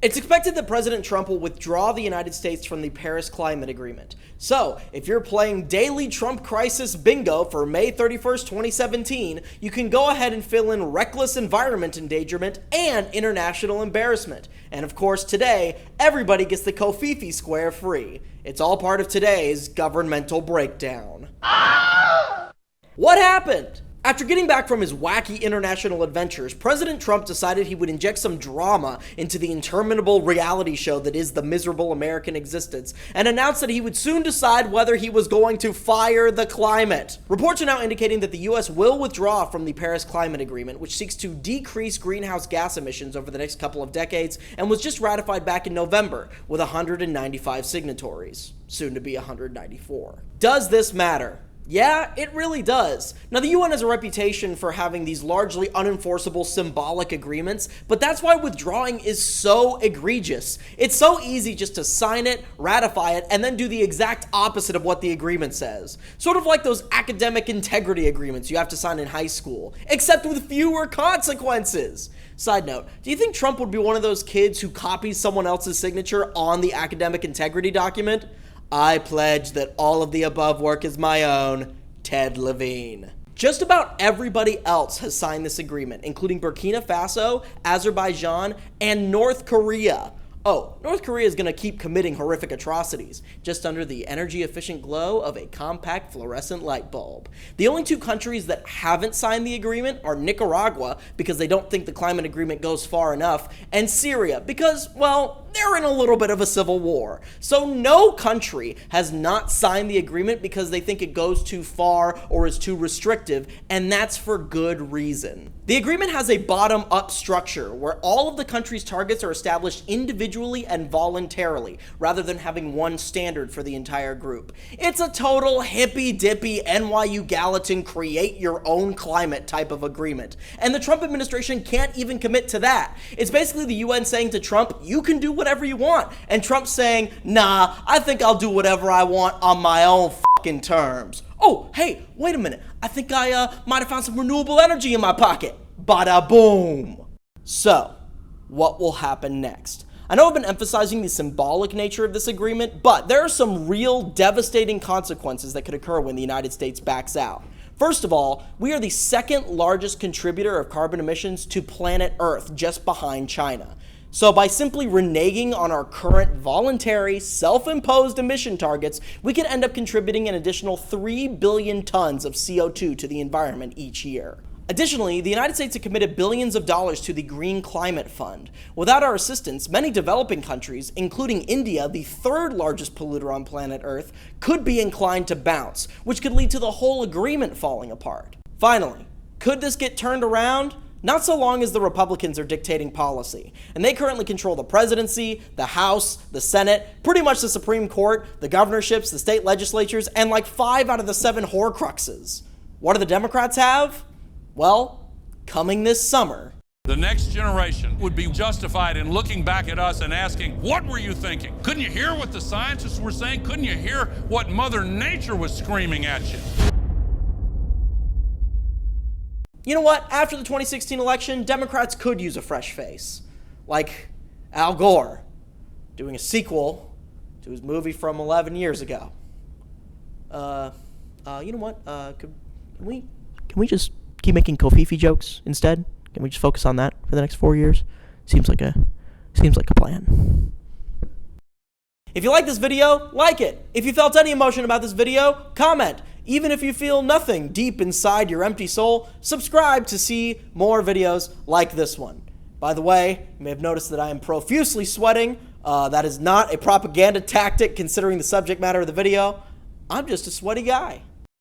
It's expected that President Trump will withdraw the United States from the Paris Climate Agreement. So, if you're playing daily Trump crisis bingo for May 31st, 2017, you can go ahead and fill in reckless environment endangerment and international embarrassment. And of course, today, everybody gets the Kofifi square free. It's all part of today's Governmental Breakdown. What happened? After getting back from his wacky international adventures, President Trump decided he would inject some drama into the interminable reality show that is the miserable American existence, and announced that he would soon decide whether he was going to fire the climate. Reports are now indicating that the U.S. will withdraw from the Paris Climate Agreement, which seeks to decrease greenhouse gas emissions over the next couple of decades, and was just ratified back in November with 195 signatories, soon to be 194. Does this matter? Yeah, it really does. Now, the UN has a reputation for having these largely unenforceable symbolic agreements, but that's why withdrawing is so egregious. It's so easy just to sign it, ratify it, and then do the exact opposite of what the agreement says. Sort of like those academic integrity agreements you have to sign in high school, except with fewer consequences. Side note, do you think Trump would be one of those kids who copies someone else's signature on the academic integrity document? I pledge that all of the above work is my own, Ted Levine. Just about everybody else has signed this agreement, including Burkina Faso, Azerbaijan, and North Korea. Oh, North Korea is going to keep committing horrific atrocities, just under the energy-efficient glow of a compact fluorescent light bulb. The only two countries that haven't signed the agreement are Nicaragua, because they don't think the climate agreement goes far enough, and Syria, because, well, they're in a little bit of a civil war. So no country has not signed the agreement because they think it goes too far or is too restrictive, and that's for good reason. The agreement has a bottom-up structure where all of the country's targets are established individually and voluntarily, rather than having one standard for the entire group. It's a total hippy-dippy NYU Gallatin create-your-own-climate type of agreement, and the Trump administration can't even commit to that. It's basically the UN saying to Trump, you can do whatever you want, and Trump saying, nah, I think I'll do whatever I want on my own fucking terms. Oh, hey, wait a minute. I think I might have found some renewable energy in my pocket. Bada boom. So, what will happen next? I know I've been emphasizing the symbolic nature of this agreement, but there are some real devastating consequences that could occur when the United States backs out. First of all, we are the second largest contributor of carbon emissions to planet Earth, just behind China. So by simply reneging on our current voluntary, self-imposed emission targets, we could end up contributing an additional 3 billion tons of CO2 to the environment each year. Additionally, the United States has committed billions of dollars to the Green Climate Fund. Without our assistance, many developing countries, including India, the third largest polluter on planet Earth, could be inclined to bounce, which could lead to the whole agreement falling apart. Finally, could this get turned around? Not so long as the Republicans are dictating policy, and they currently control the presidency, the House, the Senate, pretty much the Supreme Court, the governorships, the state legislatures, and like 5 out of the 7 Horcruxes. What do the Democrats have? Well, coming this summer. The next generation would be justified in looking back at us and asking, what were you thinking? Couldn't you hear what the scientists were saying? Couldn't you hear what Mother Nature was screaming at you? You know what? After the 2016 election, Democrats could use a fresh face. Like Al Gore doing a sequel to his movie from 11 years ago. You know what? Can we just keep making Kofifi jokes instead? Can we just focus on that for the next 4 years? Seems like a plan. If you like this video, like it. If you felt any emotion about this video, comment. Even if you feel nothing deep inside your empty soul, subscribe to see more videos like this one. By the way, you may have noticed that I am profusely sweating. That is not a propaganda tactic considering the subject matter of the video. I'm just a sweaty guy.